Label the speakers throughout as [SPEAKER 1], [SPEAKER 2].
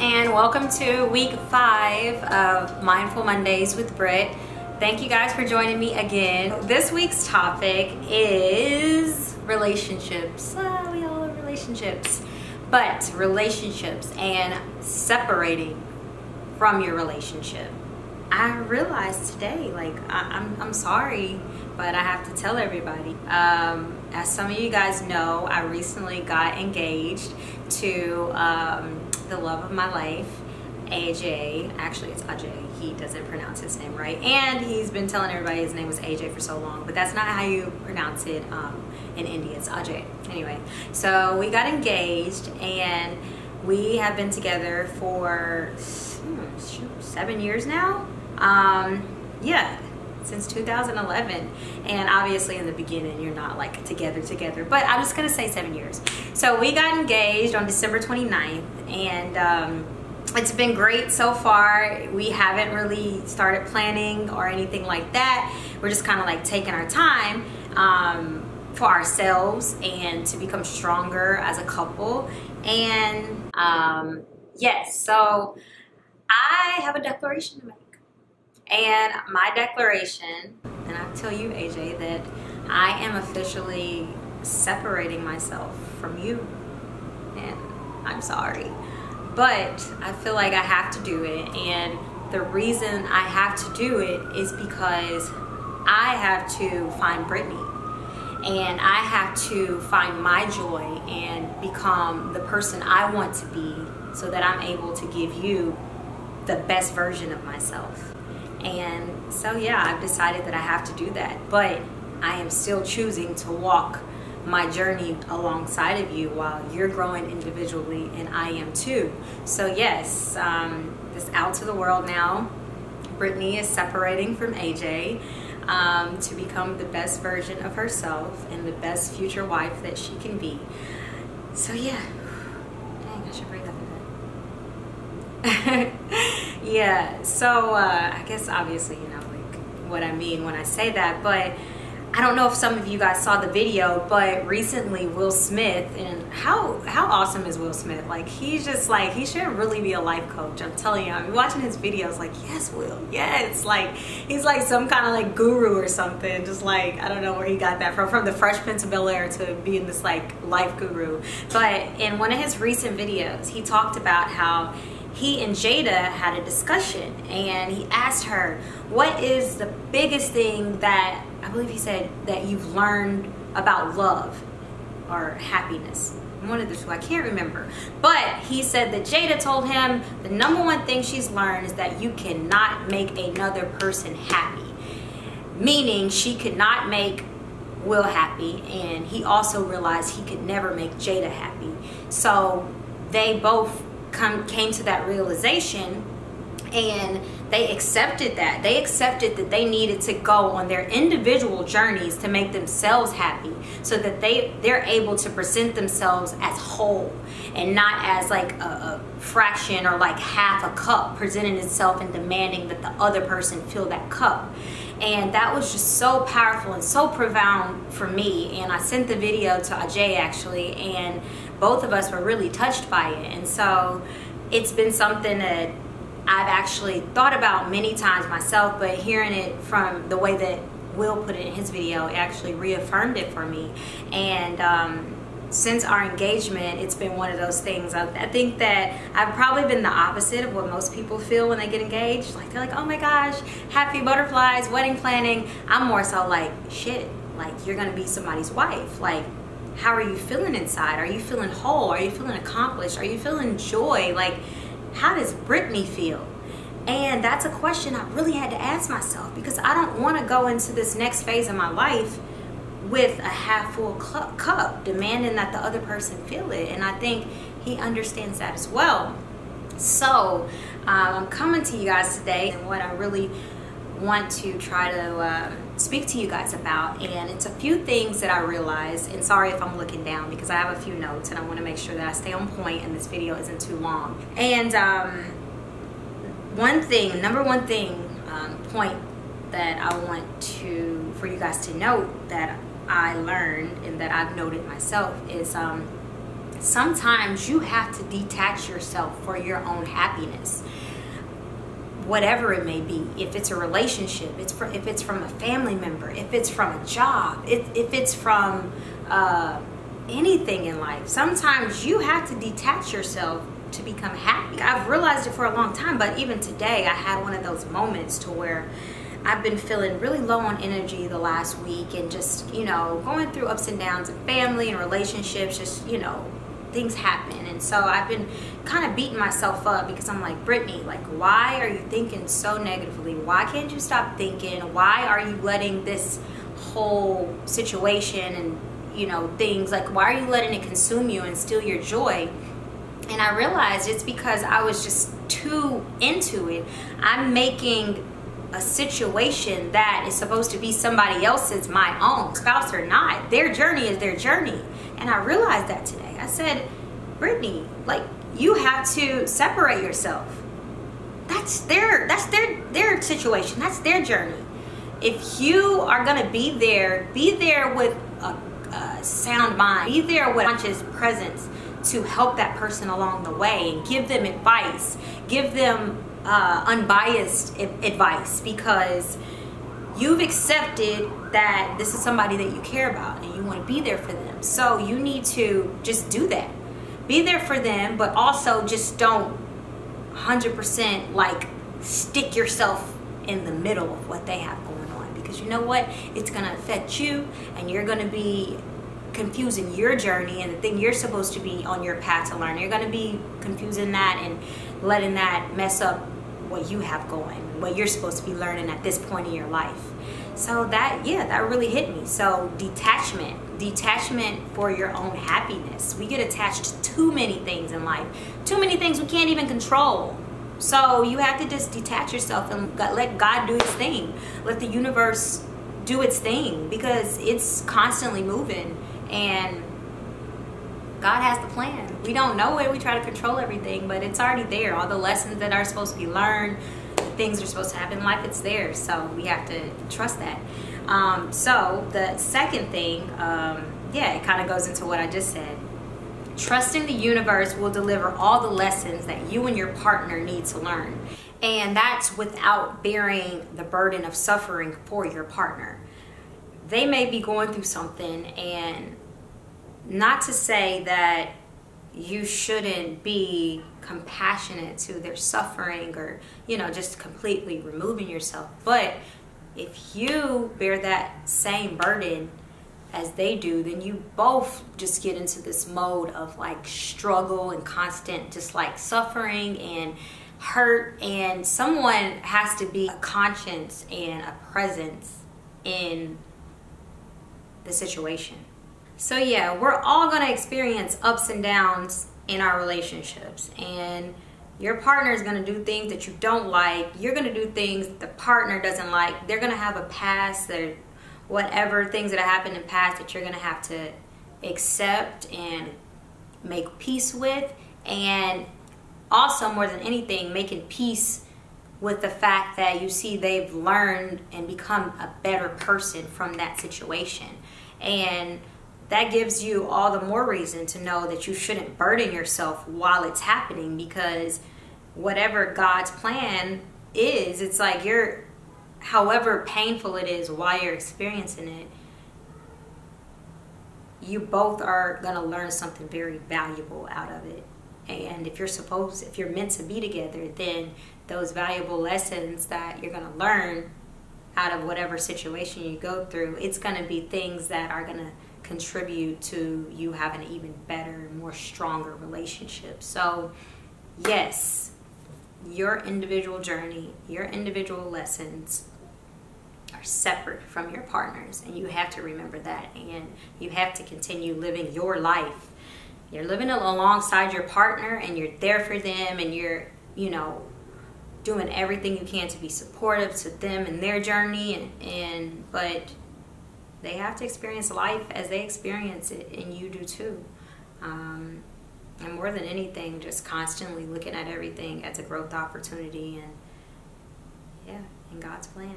[SPEAKER 1] and welcome to week 5 of Mindful Mondays with Britt. Thank you guys for joining me again. This week's topic is relationships. We all have relationships, but relationships and separating from your relationship. I realized today, I'm sorry, but I have to tell everybody. As some of you guys know, I recently got engaged to the love of my life, AJ. Actually, it's Ajay. He doesn't pronounce his name right, and he's been telling everybody his name was AJ for so long, but that's not how you pronounce it in India. It's Ajay. Anyway, so we got engaged, and we have been together for 7 years now. Yeah, since 2011. And obviously in the beginning you're not like together, but I'm just gonna say 7 years. So we got engaged on December 29th, and it's been great so far. We haven't really started planning or anything like that. We're just kind of like taking our time for ourselves and to become stronger as a couple. And yes, so I have a declaration to make. And my declaration, and I tell you, AJ, that I am officially separating myself from you. And I'm sorry, but I feel like I have to do it. And the reason I have to do it is because I have to find Brittany. And I have to find my joy and become the person I want to be, so that I'm able to give you the best version of myself. And so yeah, I've decided that I have to do that, but I am still choosing to walk my journey alongside of you while you're growing individually, and I am too. So yes, it's out to the world now. Brittany is separating from AJ to become the best version of herself and the best future wife that she can be. So yeah, dang, I should breathe after that. Yeah, so I guess obviously you know like what I mean when I say that, but I don't know if some of you guys saw the video, but recently Will Smith, and how awesome is Will Smith? Like, he's just like, he should really be a life coach. I'm telling you, I'm watching his videos like, yes, Will, yes. Like, he's like some kind of like guru or something. Just like, I don't know where he got that from the Fresh Prince of Bel-Air to being this like life guru. But in one of his recent videos, he talked about how he and Jada had a discussion, and he asked her, what is the biggest thing that, I believe he said, that you've learned about love or happiness? One of the two, I can't remember. But he said that Jada told him the #1 thing she's learned is that you cannot make another person happy. Meaning she could not make Will happy, and he also realized he could never make Jada happy. So they both came to that realization, and they accepted that. They accepted that they needed to go on their individual journeys to make themselves happy, so that they're able to present themselves as whole and not as like a fraction or like half a cup presenting itself and demanding that the other person fill that cup. And that was just so powerful and so profound for me. And I sent the video to Ajay actually, and both of us were really touched by it. And so it's been something that I've actually thought about many times myself, but hearing it from the way that Will put it in his video, it actually reaffirmed it for me. And since our engagement, it's been one of those things. I think that I've probably been the opposite of what most people feel when they get engaged. Like, they're like, oh my gosh, happy butterflies, wedding planning. I'm more so like, shit, like, you're gonna be somebody's wife. Like, how are you feeling inside? Are you feeling whole? Are you feeling accomplished? Are you feeling joy? Like, how does Brittany feel? And that's a question I really had to ask myself, because I don't want to go into this next phase of my life with a half full cup, demanding that the other person feel it. And I think he understands that as well. So I'm coming to you guys today, and what I really want to try to speak to you guys about, and it's a few things that I realized. And sorry if I'm looking down, because I have a few notes and I want to make sure that I stay on point and this video isn't too long. And #1 thing, point that I want for you guys to note that I learned and that I've noted myself is sometimes you have to detach yourself for your own happiness, whatever it may be. If it's a relationship, if it's from a family member, if it's from a job, if it's from anything in life, sometimes you have to detach yourself to become happy. I've realized it for a long time, but even today I had one of those moments to where I've been feeling really low on energy the last week, and just, you know, going through ups and downs in family and relationships, just, you know, things happen. And so I've been kind of beating myself up because I'm like, Brittany, like, why are you thinking so negatively? Why can't you stop thinking? Why are you letting this whole situation and, you know, things, like, why are you letting it consume you and steal your joy? And I realized it's because I was just too into it. I'm making a situation that is supposed to be somebody else's my own, spouse or not. Their journey is their journey. And I realized that today. I said, Brittany, like, you have to separate yourself. That's their situation. That's their journey. If you are gonna be there with a sound mind. Be there with conscious presence to help that person along the way and give them advice. Give them unbiased advice, because you've accepted that this is somebody that you care about and you want to be there for them. So you need to just do that. Be there for them, but also just don't 100% like stick yourself in the middle of what they have going on, because you know what? It's going to affect you, and you're going to be confusing your journey and the thing you're supposed to be on your path to learn. You're going to be confusing that and letting that mess up what you have going, what you're supposed to be learning at this point in your life. So that really hit me. So detachment for your own happiness. We get attached to too many things in life, too many things we can't even control. So you have to just detach yourself and let God do his thing. Let the universe do its thing, because it's constantly moving and God has the plan. We don't know it. We try to control everything, but it's already there. All the lessons that are supposed to be learned, things are supposed to happen in life, it's there. So we have to trust that. So the second thing, it kind of goes into what I just said. Trusting the universe will deliver all the lessons that you and your partner need to learn. And that's without bearing the burden of suffering for your partner. They may be going through something, and not to say that you shouldn't be compassionate to their suffering or, you know, just completely removing yourself. But if you bear that same burden as they do, then you both just get into this mode of like struggle and constant just like suffering and hurt. And someone has to be a conscience and a presence in the situation. So yeah, we're all gonna experience ups and downs in our relationships, and your partner is gonna do things that you don't like. You're gonna do things the partner doesn't like. They're gonna have a past, that whatever things that have happened in the past that you're gonna have to accept and make peace with. And also, more than anything, making peace with the fact that you see they've learned and become a better person from that situation. And that gives you all the more reason to know that you shouldn't burden yourself while it's happening, because whatever God's plan is, it's like however painful it is while you're experiencing it, you both are going to learn something very valuable out of it. And if you're meant to be together, then those valuable lessons that you're going to learn out of whatever situation you go through, it's going to be things that are going to contribute to you having an even better, more stronger relationship. So yes, your individual journey, your individual lessons are separate from your partners, and you have to remember that, and you have to continue living your life. You're living alongside your partner, and you're there for them, and you're, you know, doing everything you can to be supportive to them and their journey, but they have to experience life as they experience it, and you do too. And more than anything, just constantly looking at everything as a growth opportunity, and in God's plan.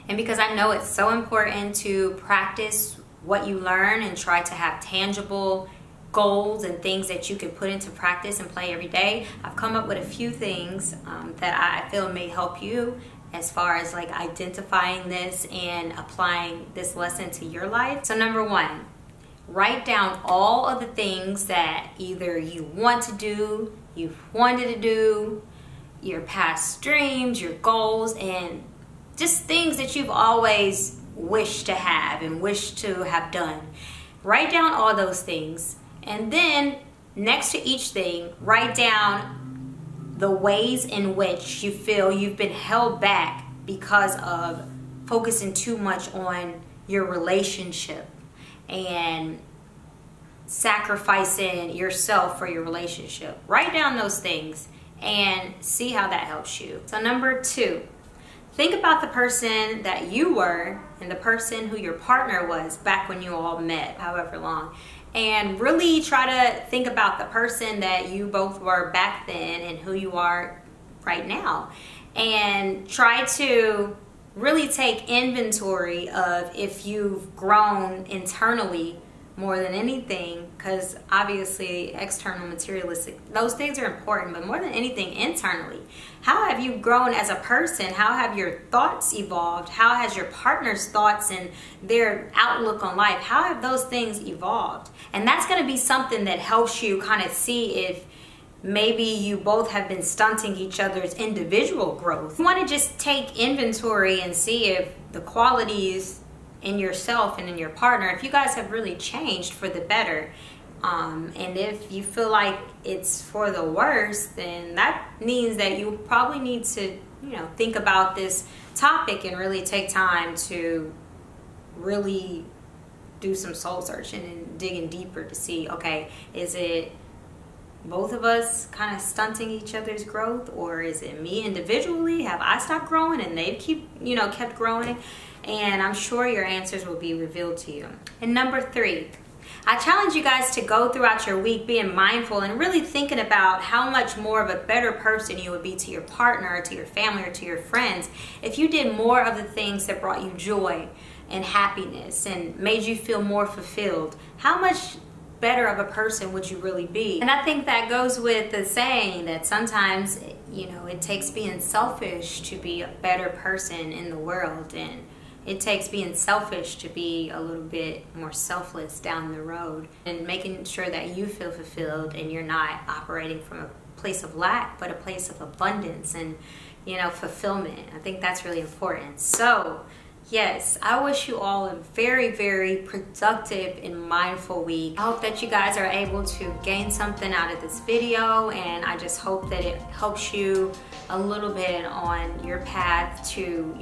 [SPEAKER 1] And because I know it's so important to practice what you learn and try to have tangible goals and things that you can put into practice and play every day, I've come up with a few things that I feel may help you as far as like identifying this and applying this lesson to your life. So number one, write down all of the things that either you want to do, you've wanted to do, your past dreams, your goals, and just things that you've always wished to have and wished to have done. Write down all those things, and then next to each thing, write down the ways in which you feel you've been held back because of focusing too much on your relationship and sacrificing yourself for your relationship. Write down those things and see how that helps you. So number two, think about the person that you were and the person who your partner was back when you all met, however long. And really try to think about the person that you both were back then and who you are right now. And try to really take inventory of if you've grown internally more than anything, because obviously external, materialistic, those things are important, but more than anything internally, how have you grown as a person? How have your thoughts evolved? How has your partner's thoughts and their outlook on life, how have those things evolved? And that's going to be something that helps you kind of see if maybe you both have been stunting each other's individual growth. You want to just take inventory and see if the qualities in yourself and in your partner, if you guys have really changed for the better, and if you feel like it's for the worse, then that means that you probably need to, think about this topic and really take time to really do some soul searching and digging deeper to see, okay, is it both of us kind of stunting each other's growth, or is it me individually? Have I stopped growing and they've kept growing? And I'm sure your answers will be revealed to you. And number three, I challenge you guys to go throughout your week being mindful and really thinking about how much more of a better person you would be to your partner or to your family or to your friends if you did more of the things that brought you joy and happiness and made you feel more fulfilled. How much better of a person would you really be? And I think that goes with the saying that sometimes, it takes being selfish to be a better person in the world, and it takes being selfish to be a little bit more selfless down the road, and making sure that you feel fulfilled and you're not operating from a place of lack, but a place of abundance and, fulfillment. I think that's really important. So, yes, I wish you all a very, very productive and mindful week. I hope that you guys are able to gain something out of this video, and I just hope that it helps you a little bit on your path to,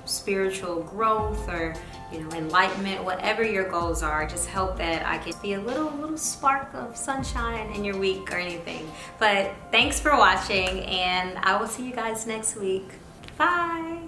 [SPEAKER 1] spiritual growth or, enlightenment, whatever your goals are. I just hope that I can be a little spark of sunshine in your week or anything. But thanks for watching, and I will see you guys next week. Bye.